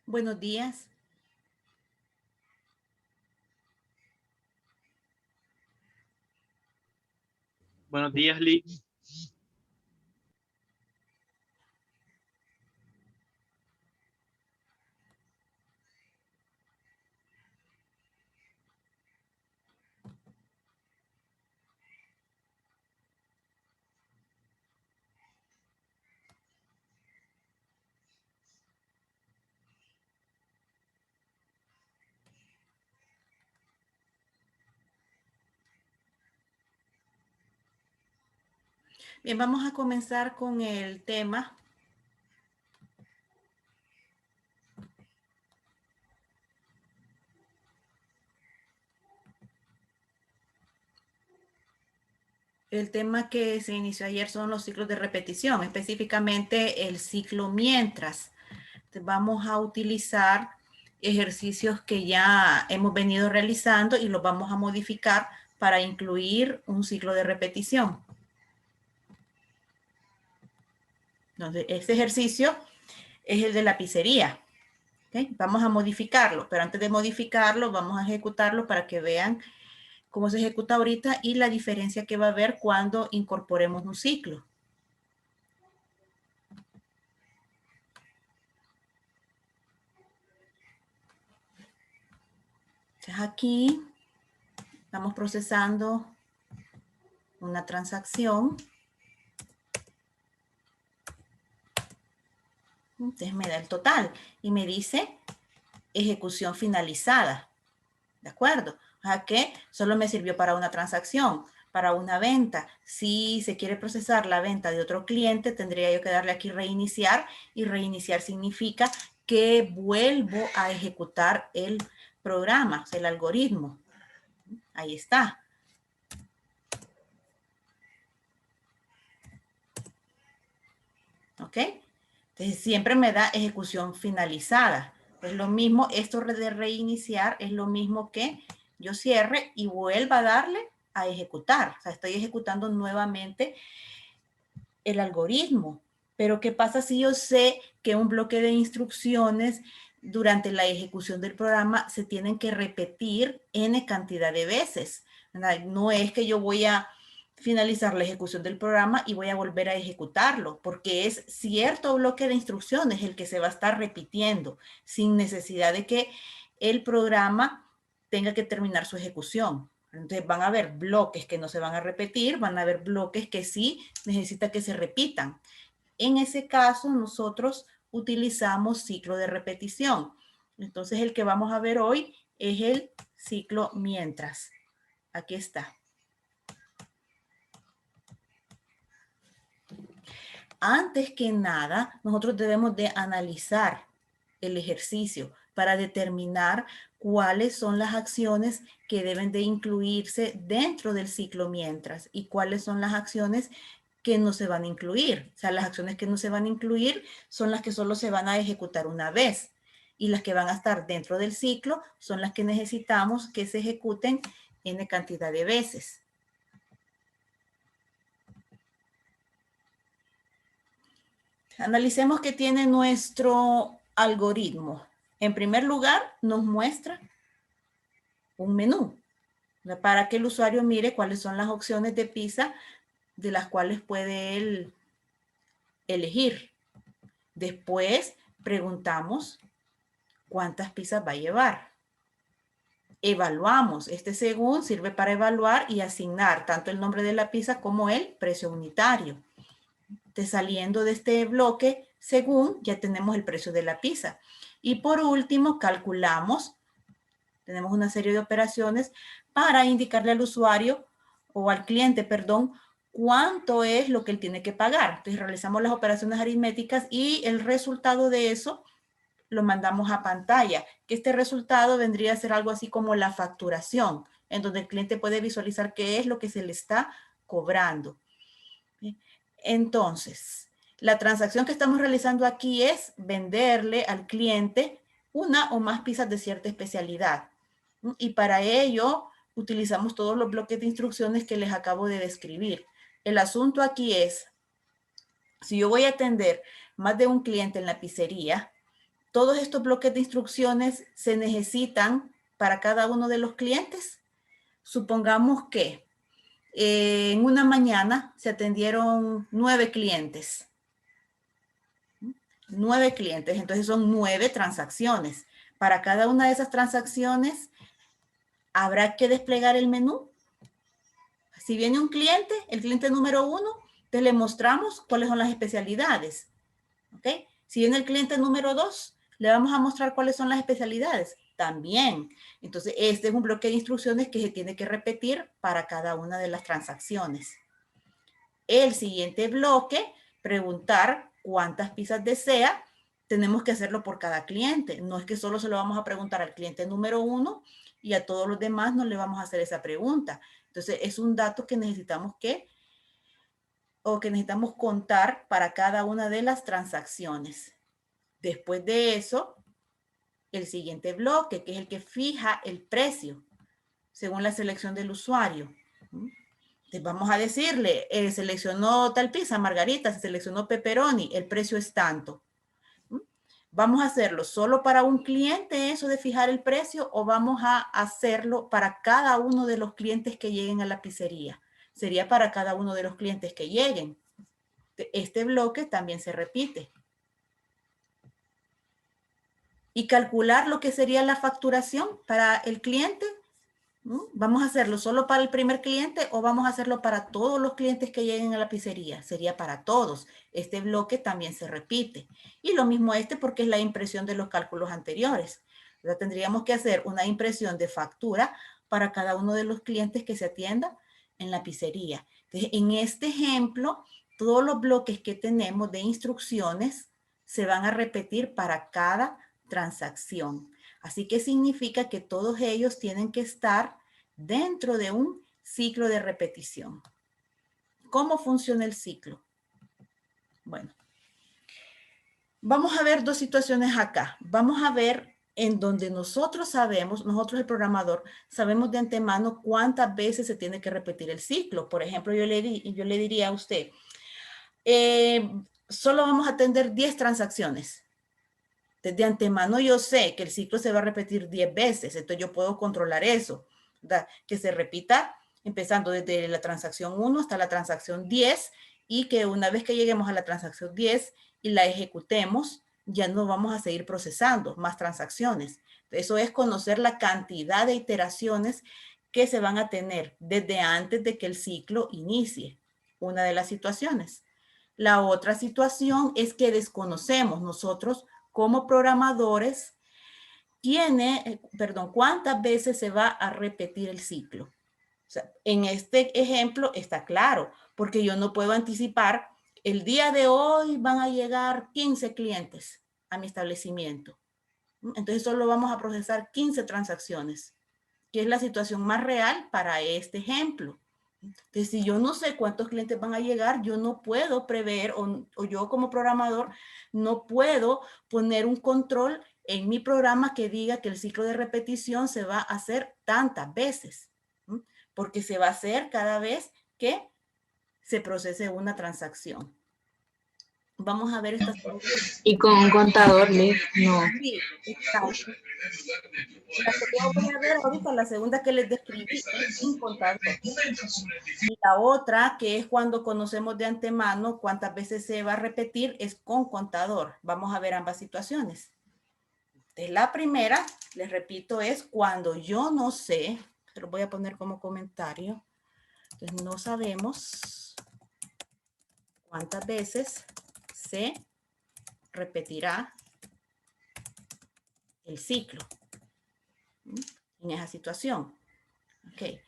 Buenos días. Buenos días, Lee. Bien, vamos a comenzar con el tema. El tema que se inició ayer son los ciclos de repetición, específicamente el ciclo mientras. Entonces, vamos a utilizar ejercicios que ya hemos venido realizando y los vamos a modificar para incluir un ciclo de repetición. Entonces, este ejercicio es el de lapicería. ¿Okay? Vamos a modificarlo, pero antes de modificarlo, vamos a ejecutarlo para que vean cómo se ejecuta ahorita y la diferencia que va a haber cuando incorporemos un ciclo. Entonces aquí estamos procesando una transacción. Entonces me da el total y me dice ejecución finalizada. ¿De acuerdo? O sea que solo me sirvió para una transacción, para una venta. Si se quiere procesar la venta de otro cliente, tendría yo que darle aquí reiniciar, y reiniciar significa que vuelvo a ejecutar el programa, o sea, el algoritmo. Ahí está. ¿Ok? Entonces siempre me da ejecución finalizada. Es lo mismo, esto de reiniciar es lo mismo que yo cierre y vuelva a darle a ejecutar. O sea, estoy ejecutando nuevamente el algoritmo. Pero ¿qué pasa si yo sé que un bloque de instrucciones durante la ejecución del programa se tienen que repetir n cantidad de veces? No es que yo voy a finalizar la ejecución del programa y voy a volver a ejecutarlo, porque es cierto bloque de instrucciones el que se va a estar repitiendo sin necesidad de que el programa tenga que terminar su ejecución. Entonces van a haber bloques que no se van a repetir, van a haber bloques que sí necesita que se repitan. En ese caso, nosotros utilizamos ciclo de repetición. Entonces, el que vamos a ver hoy es el ciclo mientras. Aquí está. Antes que nada, nosotros debemos de analizar el ejercicio para determinar cuáles son las acciones que deben de incluirse dentro del ciclo mientras y cuáles son las acciones que no se van a incluir. O sea, las acciones que no se van a incluir son las que solo se van a ejecutar una vez y las que van a estar dentro del ciclo son las que necesitamos que se ejecuten n cantidad de veces. Analicemos qué tiene nuestro algoritmo. En primer lugar, nos muestra un menú para que el usuario mire cuáles son las opciones de pizza de las cuales puede él elegir. Después preguntamos cuántas pizzas va a llevar. Evaluamos. Este según sirve para evaluar y asignar tanto el nombre de la pizza como el precio unitario. Saliendo de este bloque, según, ya tenemos el precio de la pizza. Y por último, calculamos, tenemos una serie de operaciones para indicarle al usuario o al cliente, perdón, cuánto es lo que él tiene que pagar. Entonces realizamos las operaciones aritméticas y el resultado de eso lo mandamos a pantalla, que este resultado vendría a ser algo así como la facturación, en donde el cliente puede visualizar qué es lo que se le está cobrando. Entonces, la transacción que estamos realizando aquí es venderle al cliente una o más pizzas de cierta especialidad. Y para ello utilizamos todos los bloques de instrucciones que les acabo de describir. El asunto aquí es, si yo voy a atender más de un cliente en la pizzería, todos estos bloques de instrucciones se necesitan para cada uno de los clientes. Supongamos que en una mañana se atendieron 9 clientes. 9 clientes, entonces son 9 transacciones. Para cada una de esas transacciones habrá que desplegar el menú. Si viene un cliente, el cliente número 1, te le mostramos cuáles son las especialidades. ¿Okay? Si viene el cliente número 2, le vamos a mostrar cuáles son las especialidades también. Entonces, este es un bloque de instrucciones que se tiene que repetir para cada una de las transacciones. El siguiente bloque, preguntar cuántas pizzas desea, tenemos que hacerlo por cada cliente. No es que solo se lo vamos a preguntar al cliente número 1 y a todos los demás no le vamos a hacer esa pregunta. Entonces, es un dato que necesitamos contar para cada una de las transacciones. Después de eso, el siguiente bloque, que es el que fija el precio según la selección del usuario. Entonces vamos a decirle, seleccionó tal pizza, margarita, se seleccionó pepperoni, el precio es tanto. ¿Vamos a hacerlo solo para un cliente eso de fijar el precio o vamos a hacerlo para cada uno de los clientes que lleguen a la pizzería? Sería para cada uno de los clientes que lleguen. Este bloque también se repite. Y calcular lo que sería la facturación para el cliente. ¿Vamos a hacerlo solo para el primer cliente o vamos a hacerlo para todos los clientes que lleguen a la pizzería? Sería para todos. Este bloque también se repite. Y lo mismo porque es la impresión de los cálculos anteriores. Entonces, tendríamos que hacer una impresión de factura para cada uno de los clientes que se atienda en la pizzería. Entonces, en este ejemplo, todos los bloques que tenemos de instrucciones se van a repetir para cada transacción. Así que significa que todos ellos tienen que estar dentro de un ciclo de repetición. ¿Cómo funciona el ciclo? Bueno, vamos a ver dos situaciones acá. Vamos a ver en donde nosotros el programador, sabemos de antemano cuántas veces se tiene que repetir el ciclo. Por ejemplo, yo le diría a usted, solo vamos a atender 10 transacciones. De antemano yo sé que el ciclo se va a repetir 10 veces, entonces yo puedo controlar eso, ¿verdad? Que se repita empezando desde la transacción 1 hasta la transacción 10 y que una vez que lleguemos a la transacción 10 y la ejecutemos, ya no vamos a seguir procesando más transacciones. Eso es conocer la cantidad de iteraciones que se van a tener desde antes de que el ciclo inicie. Una de las situaciones. La otra situación es que desconocemos nosotros como programadores cuántas veces se va a repetir el ciclo. O sea, en este ejemplo está claro, porque yo no puedo anticipar, el día de hoy van a llegar 15 clientes a mi establecimiento. Entonces solo vamos a procesar 15 transacciones, que es la situación más real para este ejemplo. Entonces, si yo no sé cuántos clientes van a llegar, yo no puedo prever, o yo como programador no puedo poner un control en mi programa que diga que el ciclo de repetición se va a hacer tantas veces, porque se va a hacer cada vez que se procese una transacción. Vamos a ver estas. Y con un contador, Liz, no. Sí, exacto. La que yo voy a ver ahorita, la segunda que les describí, es sin contador. Y la otra, que es cuando conocemos de antemano cuántas veces se va a repetir, es con contador. Vamos a ver ambas situaciones. Entonces, la primera, les repito, es cuando yo no sé, se lo voy a poner como comentario. Entonces, no sabemos cuántas veces se repetirá el ciclo en esa situación. Ok,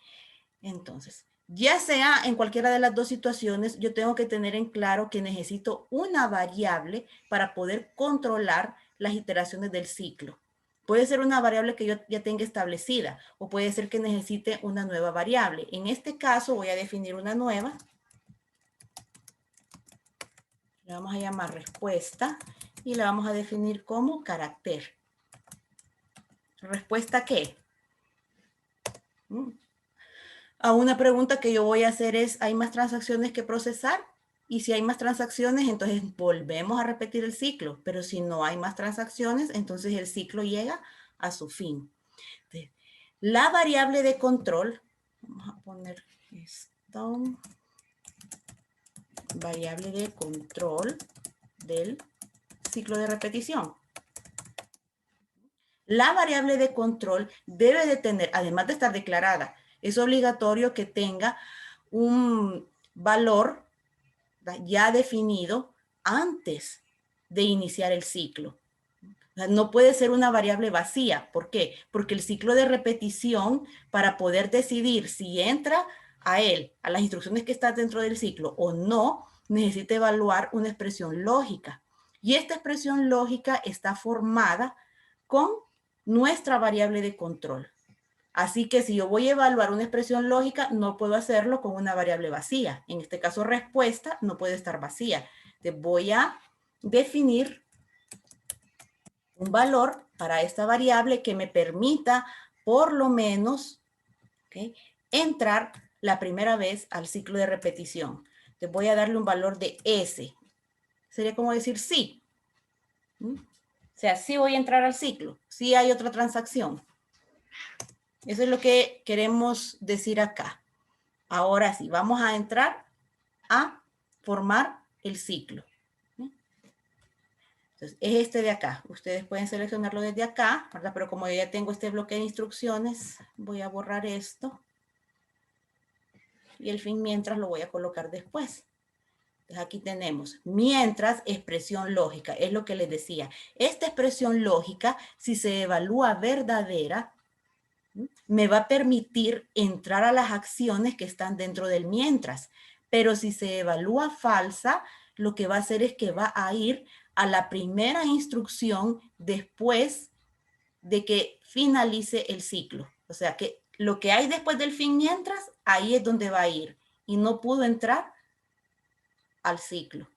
entonces, ya sea en cualquiera de las dos situaciones, yo tengo que tener en claro que necesito una variable para poder controlar las iteraciones del ciclo. Puede ser una variable que yo ya tenga establecida o puede ser que necesite una nueva variable. En este caso voy a definir una nueva. Le vamos a llamar respuesta y la vamos a definir como carácter. ¿Respuesta qué? A una pregunta que yo voy a hacer es, ¿hay más transacciones que procesar? Y si hay más transacciones, entonces volvemos a repetir el ciclo. Pero si no hay más transacciones, entonces el ciclo llega a su fin. Entonces, la variable de control, vamos a poner esto, variable de control del ciclo de repetición. La variable de control debe de tener, además de estar declarada, es obligatorio que tenga un valor ya definido antes de iniciar el ciclo. O sea, no puede ser una variable vacía. ¿Por qué? Porque el ciclo de repetición, para poder decidir si entra a él, a las instrucciones que están dentro del ciclo o no, necesita evaluar una expresión lógica. Y esta expresión lógica está formada con nuestra variable de control. Así que si yo voy a evaluar una expresión lógica, no puedo hacerlo con una variable vacía. En este caso, respuesta no puede estar vacía. Entonces voy a definir un valor para esta variable que me permita, por lo menos, entrar la primera vez al ciclo de repetición. Entonces voy a darle un valor de S. Sería como decir sí. O sea, sí voy a entrar al ciclo. Sí hay otra transacción. Eso es lo que queremos decir acá. Ahora sí, vamos a entrar a formar el ciclo. Entonces, es este de acá. Ustedes pueden seleccionarlo desde acá, ¿verdad? Pero como yo ya tengo este bloque de instrucciones, voy a borrar esto. Y el fin mientras lo voy a colocar después. Entonces, aquí tenemos mientras expresión lógica. Es lo que les decía. Esta expresión lógica, si se evalúa verdadera, me va a permitir entrar a las acciones que están dentro del mientras. Pero si se evalúa falsa, lo que va a hacer es que va a ir a la primera instrucción después de que finalice el ciclo. O sea que lo que hay después del fin mientras, ahí es donde va a ir. Y no pudo entrar al ciclo.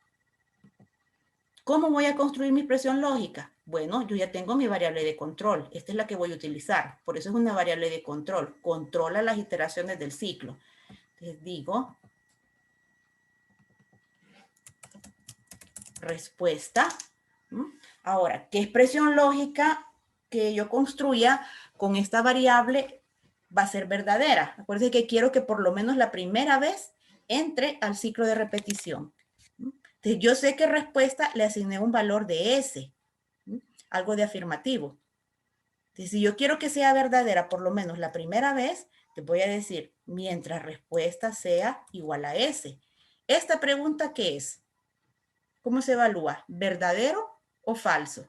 ¿Cómo voy a construir mi expresión lógica? Bueno, yo ya tengo mi variable de control. Esta es la que voy a utilizar. Por eso es una variable de control. Controla las iteraciones del ciclo. Les digo, respuesta. Ahora, ¿qué expresión lógica que yo construya con esta variable va a ser verdadera? Acuérdense que quiero que por lo menos la primera vez entre al ciclo de repetición. Entonces, yo sé que respuesta le asigné un valor de S, algo de afirmativo. Entonces, si yo quiero que sea verdadera por lo menos la primera vez, Te voy a decir, mientras respuesta sea igual a S. ¿Esta pregunta qué es? ¿Cómo se evalúa? ¿Verdadero o falso?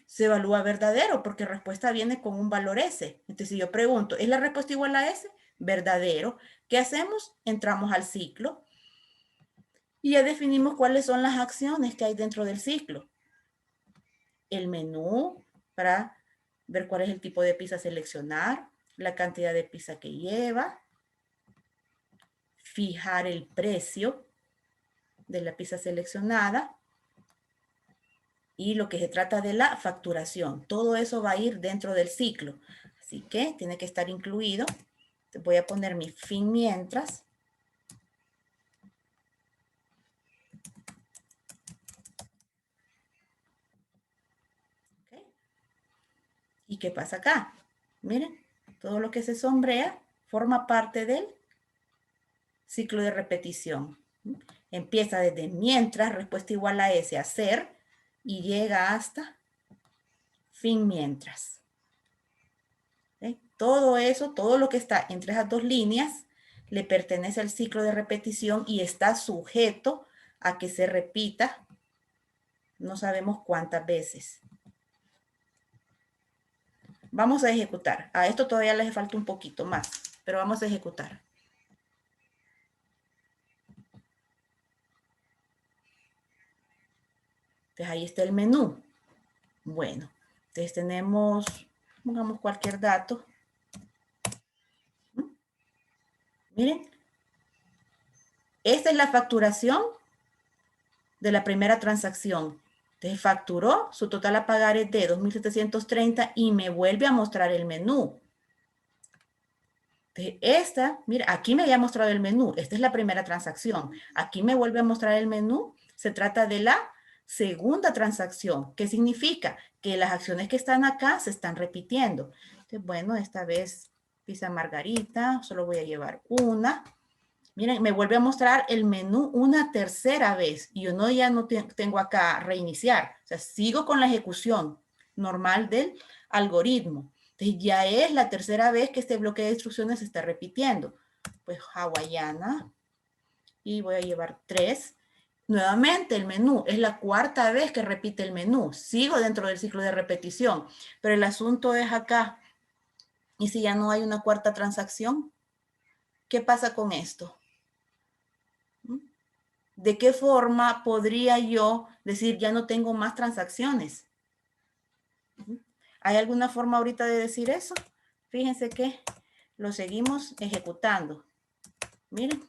Se evalúa verdadero porque respuesta viene con un valor S. Entonces, si yo pregunto, ¿es la respuesta igual a S? Verdadero. ¿Qué hacemos? Entramos al ciclo y ya definimos cuáles son las acciones que hay dentro del ciclo. El menú para ver cuál es el tipo de pizza a seleccionar, la cantidad de pizza que lleva, fijar el precio de la pizza seleccionada y lo que se trata de la facturación. Todo eso va a ir dentro del ciclo. Así que tiene que estar incluido. Voy a poner mi fin mientras. ¿Okay? ¿Y qué pasa acá? Miren, todo lo que se sombrea forma parte del ciclo de repetición. Empieza desde mientras, respuesta igual a S, hacer, y llega hasta fin mientras. ¿Okay? Todo eso, todo lo que está entre esas dos líneas, le pertenece al ciclo de repetición y está sujeto a que se repita, no sabemos cuántas veces. Vamos a ejecutar. A esto todavía les falta un poquito más, pero vamos a ejecutar. Entonces ahí está el menú. Bueno, entonces tenemos, pongamos cualquier dato. Miren, esta es la facturación de la primera transacción. Entonces facturó, su total a pagar es de 2.730 y me vuelve a mostrar el menú. Entonces esta, mira, aquí me había mostrado el menú. Esta es la primera transacción. Aquí me vuelve a mostrar el menú. Se trata de la segunda transacción. ¿Qué significa? Que las acciones que están acá se están repitiendo. Entonces, bueno, esta vez pizza margarita, solo voy a llevar una. Miren, me vuelve a mostrar el menú una tercera vez y yo ya no tengo acá reiniciar. O sea, sigo con la ejecución normal del algoritmo. Entonces ya es la tercera vez que este bloque de instrucciones se está repitiendo. Pues hawaiana y voy a llevar 3. Nuevamente el menú, es la cuarta vez que repite el menú. Sigo dentro del ciclo de repetición, pero el asunto es acá. ¿Y si ya no hay una cuarta transacción? ¿Qué pasa con esto? ¿De qué forma podría yo decir ya no tengo más transacciones? ¿Hay alguna forma ahorita de decir eso? Fíjense que lo seguimos ejecutando. Miren,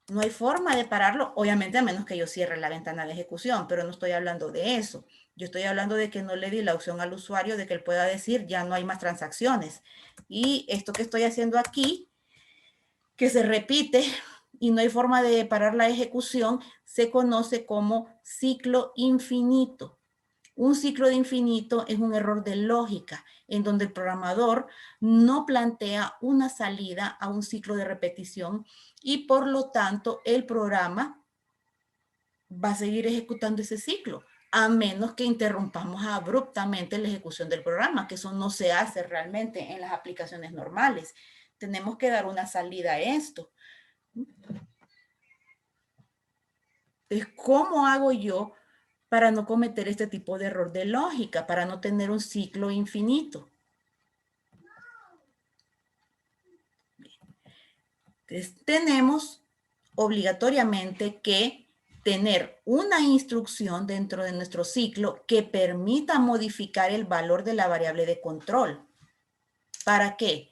no hay forma de pararlo, obviamente a menos que yo cierre la ventana de ejecución, pero no estoy hablando de eso. Yo estoy hablando de que no le di la opción al usuario de que él pueda decir ya no hay más transacciones. Y esto que estoy haciendo aquí, que se repite y no hay forma de parar la ejecución, se conoce como ciclo infinito. Un ciclo de infinito es un error de lógica en donde el programador no plantea una salida a un ciclo de repetición y por lo tanto el programa va a seguir ejecutando ese ciclo a menos que interrumpamos abruptamente la ejecución del programa, que eso no se hace realmente en las aplicaciones normales. Tenemos que dar una salida a esto. Entonces, ¿cómo hago yo para no cometer este tipo de error de lógica, para no tener un ciclo infinito? Entonces, tenemos obligatoriamente que tener una instrucción dentro de nuestro ciclo que permita modificar el valor de la variable de control. ¿Para qué?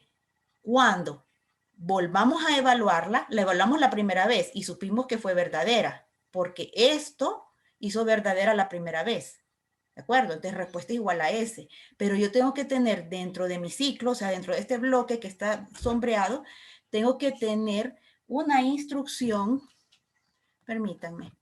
Cuando volvamos a evaluarla, la evaluamos la primera vez y supimos que fue verdadera, porque esto hizo verdadera la primera vez. ¿De acuerdo? Entonces respuesta igual a S. Pero yo tengo que tener dentro de mi ciclo, o sea, dentro de este bloque que está sombreado, tengo que tener una instrucción, permítanme,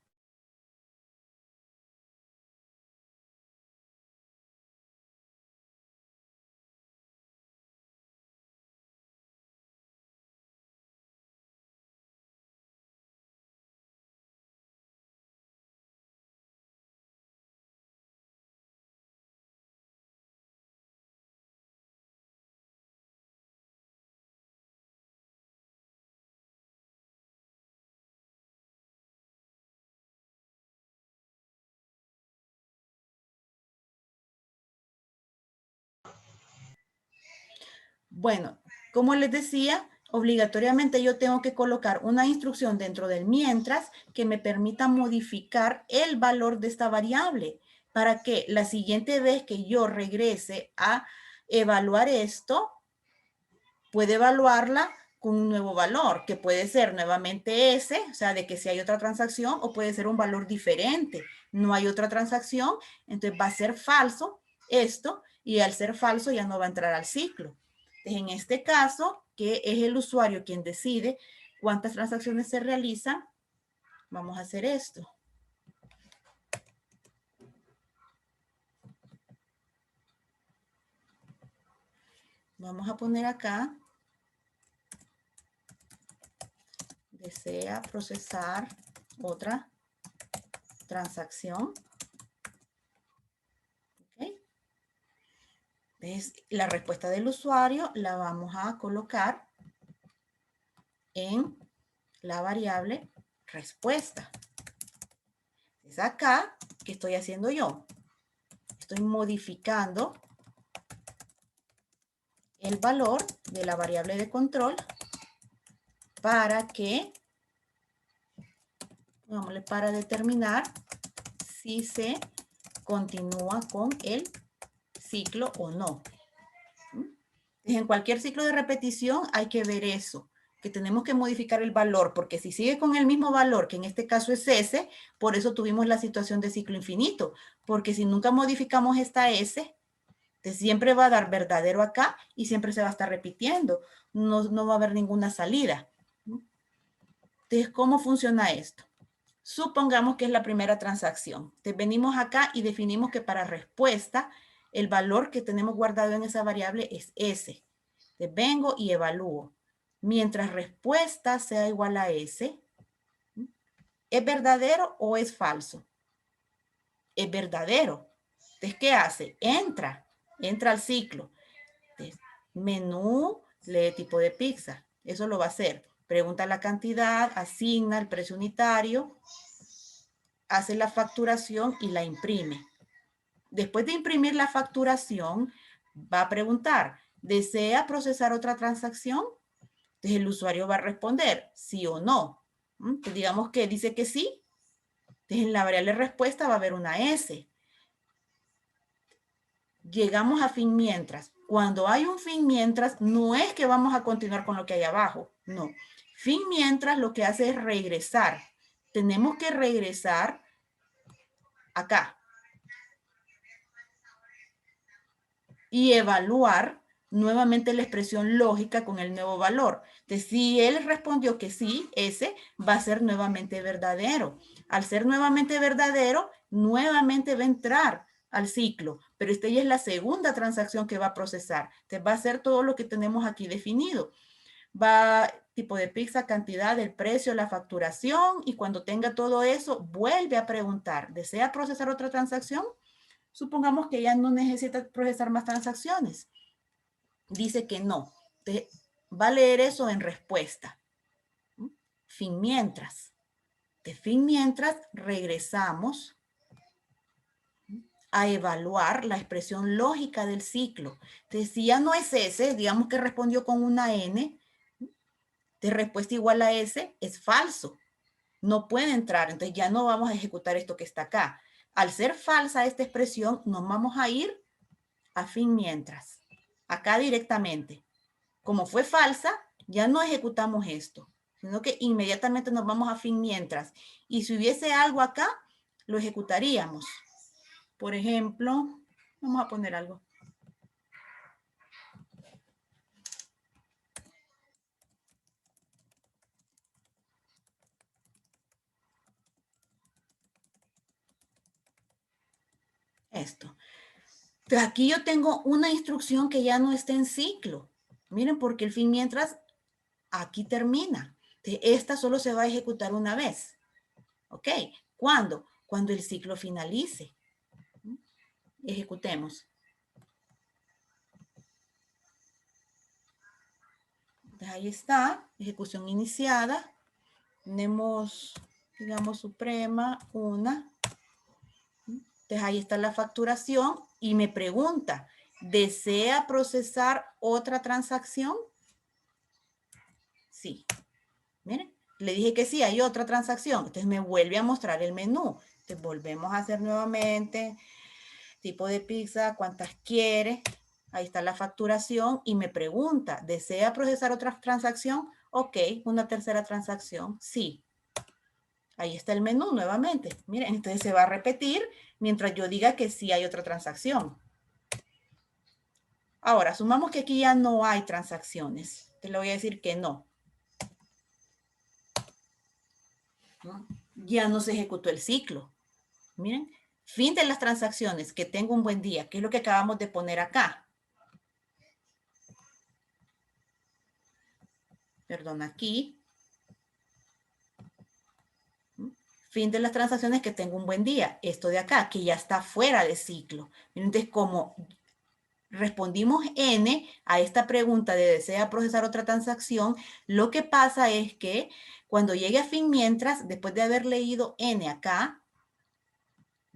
Bueno, como les decía, obligatoriamente yo tengo que colocar una instrucción dentro del mientras que me permita modificar el valor de esta variable para que la siguiente vez que yo regrese a evaluar esto, pueda evaluarla con un nuevo valor, que puede ser nuevamente ese, o sea, de que si hay otra transacción, o puede ser un valor diferente. No hay otra transacción, entonces va a ser falso esto, y al ser falso ya no va a entrar al ciclo. Entonces, en este caso, que es el usuario quien decide cuántas transacciones se realizan, vamos a hacer esto. Vamos a poner acá, desea procesar otra transacción. ¿Okay? Entonces, la respuesta del usuario la vamos a colocar en la variable respuesta. Es acá que estoy haciendo yo. Estoy modificando el valor de la variable de control para que, digámosle, para determinar si se continúa con el ciclo o no. En cualquier ciclo de repetición hay que ver eso, que tenemos que modificar el valor, porque si sigue con el mismo valor, que en este caso es S, por eso tuvimos la situación de ciclo infinito, porque si nunca modificamos esta S, siempre va a dar verdadero acá y siempre se va a estar repitiendo, no va a haber ninguna salida. Entonces, ¿cómo funciona esto? Supongamos que es la primera transacción. Entonces, venimos acá y definimos que para respuesta, el valor que tenemos guardado en esa variable es S. Entonces, vengo y evalúo. Mientras respuesta sea igual a S, ¿es verdadero o es falso? Es verdadero. Entonces, ¿qué hace? Entra al ciclo. Entonces, menú, lee tipo de pizza. Eso lo va a hacer. Pregunta la cantidad, asigna el precio unitario, hace la facturación y la imprime. Después de imprimir la facturación, va a preguntar, ¿desea procesar otra transacción? Entonces el usuario va a responder sí o no. Pues digamos que dice que sí. Entonces en la variable respuesta va a haber una S. Llegamos a fin mientras. Cuando hay un fin mientras, no es que vamos a continuar con lo que hay abajo. No. Fin mientras lo que hace es regresar. Tenemos que regresar acá. Y evaluar nuevamente la expresión lógica con el nuevo valor. Entonces, si él respondió que sí, ese va a ser nuevamente verdadero. Al ser nuevamente verdadero, nuevamente va a entrar al ciclo, pero esta ya es la segunda transacción que va a procesar. Entonces, va a ser todo lo que tenemos aquí definido. Va tipo de pizza, cantidad, el precio, la facturación, y cuando tenga todo eso, vuelve a preguntar, ¿desea procesar otra transacción? Supongamos que ya no necesita procesar más transacciones. Dice que no. Va a leer eso en respuesta. Fin mientras. De fin mientras regresamos a evaluar la expresión lógica del ciclo. Entonces, si ya no es S, digamos que respondió con una N, de respuesta igual a S, es falso. No puede entrar, entonces ya no vamos a ejecutar esto que está acá. Al ser falsa esta expresión, nos vamos a ir a fin mientras. Acá directamente. Como fue falsa, ya no ejecutamos esto, sino que inmediatamente nos vamos a fin mientras. Y si hubiese algo acá, lo ejecutaríamos. Por ejemplo, vamos a poner algo. Esto. Entonces aquí yo tengo una instrucción que ya no está en ciclo. Miren, porque el fin mientras aquí termina. Esta solo se va a ejecutar una vez. ¿Ok? ¿Cuándo? Cuando el ciclo finalice. Ejecutemos. Entonces ahí está, ejecución iniciada. Tenemos, digamos, suprema, una. Entonces ahí está la facturación y me pregunta, ¿Desea procesar otra transacción? Sí. Miren, le dije que sí, hay otra transacción. Entonces me vuelve a mostrar el menú. Entonces volvemos a hacer nuevamente. Tipo de pizza, ¿cuántas quiere? Ahí está la facturación y me pregunta, ¿desea procesar otra transacción? Ok, una tercera transacción. Sí. Ahí está el menú nuevamente. Miren, entonces se va a repetir mientras yo diga que sí hay otra transacción. Ahora, sumamos que aquí ya no hay transacciones. Te le voy a decir que no. Ya no se ejecutó el ciclo. Miren, fin de las transacciones, que tenga un buen día, que es lo que acabamos de poner acá. Perdón, aquí. Fin de las transacciones, que tenga un buen día. Esto de acá, que ya está fuera de ciclo. Entonces, como respondimos N a esta pregunta de desea procesar otra transacción, lo que pasa es que cuando llegue a fin mientras, después de haber leído N acá,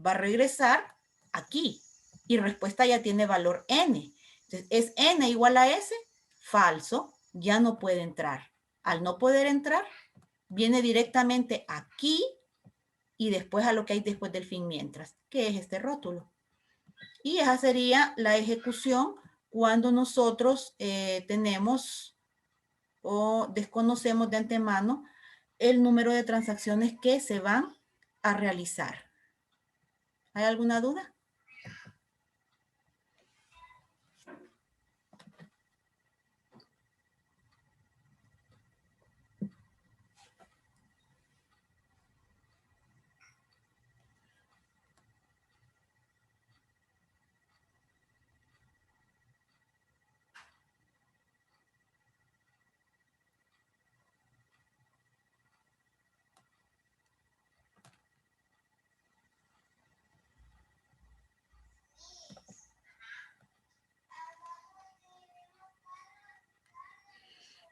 va a regresar aquí y respuesta ya tiene valor N. Entonces, ¿es N igual a S? Falso, ya no puede entrar. Al no poder entrar, viene directamente aquí y después a lo que hay después del fin mientras, que es este rótulo. Y esa sería la ejecución cuando nosotros tenemos o desconocemos de antemano el número de transacciones que se van a realizar. ¿Hay alguna duda?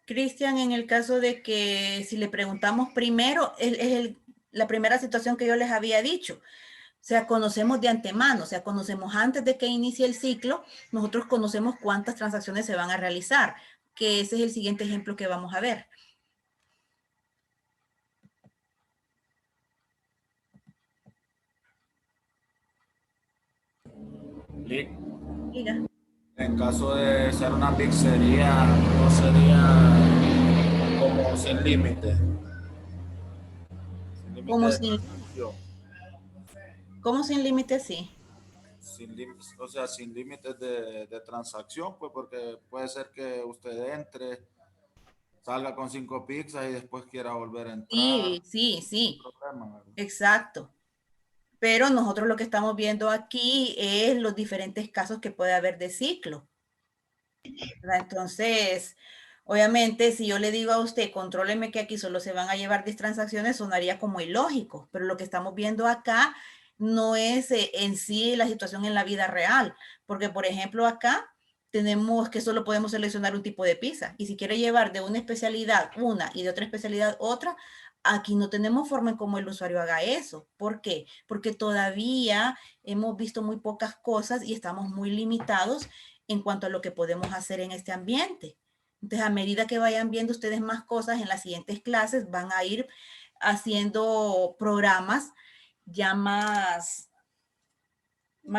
Cristian, en el caso de que si le preguntamos primero, es la primera situación que yo les había dicho. O sea, conocemos de antemano, o sea, conocemos antes de que inicie el ciclo, nosotros conocemos cuántas transacciones se van a realizar, que ese es el siguiente ejemplo que vamos a ver. Diga. En caso de ser una pizzería, no sería como sin límite. Sin límite Como de sin, transacción. como sin límite, sí. O sea, sin límites de transacción, pues porque puede ser que usted entre, salga con 5 pizzas y después quiera volver a entrar. Sí, sí, sí, Problema, ¿verdad? exacto. Pero nosotros lo que estamos viendo aquí es los diferentes casos que puede haber de ciclo, ¿verdad? Entonces, obviamente, si yo le digo a usted, contróleme que aquí solo se van a llevar 10 transacciones, sonaría como ilógico, pero lo que estamos viendo acá no es en sí la situación en la vida real, porque por ejemplo acá tenemos que solo podemos seleccionar un tipo de pizza y si quiere llevar de una especialidad una y de otra especialidad otra, aquí no tenemos forma en cómo el usuario haga eso. ¿Por qué? Porque todavía hemos visto muy pocas cosas y estamos muy limitados en cuanto a lo que podemos hacer en este ambiente. Entonces, a medida que vayan viendo ustedes más cosas en las siguientes clases, van a ir haciendo programas ya más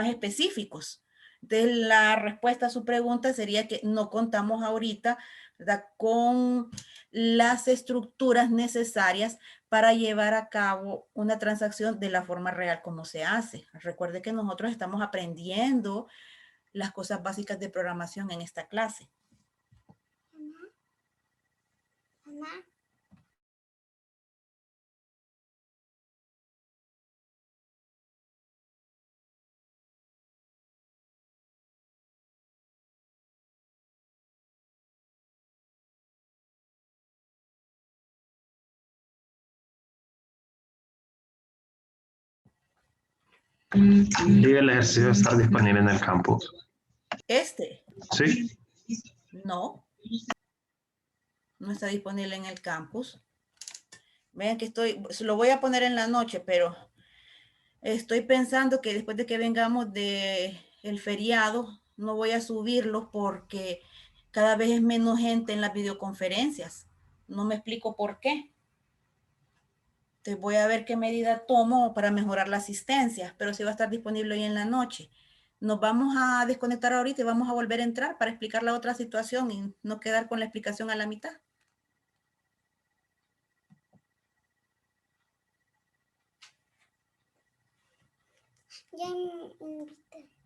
específicos. Entonces, la respuesta a su pregunta sería que no contamos ahorita, ¿verdad?, con las estructuras necesarias para llevar a cabo una transacción de la forma real como se hace. Recuerde que nosotros estamos aprendiendo las cosas básicas de programación en esta clase. Y el ejercicio está disponible en el campus. Este, Sí. no está disponible en el campus. Vean que lo voy a poner en la noche, pero estoy pensando que después de que vengamos del feriado, No voy a subirlos porque cada vez es menos gente en las videoconferencias. No me explico por qué. Entonces voy a ver qué medida tomo para mejorar la asistencia, pero sí va a estar disponible hoy en la noche. Nos vamos a desconectar ahorita y vamos a volver a entrar para explicar la otra situación y no quedar con la explicación a la mitad. Ya invité.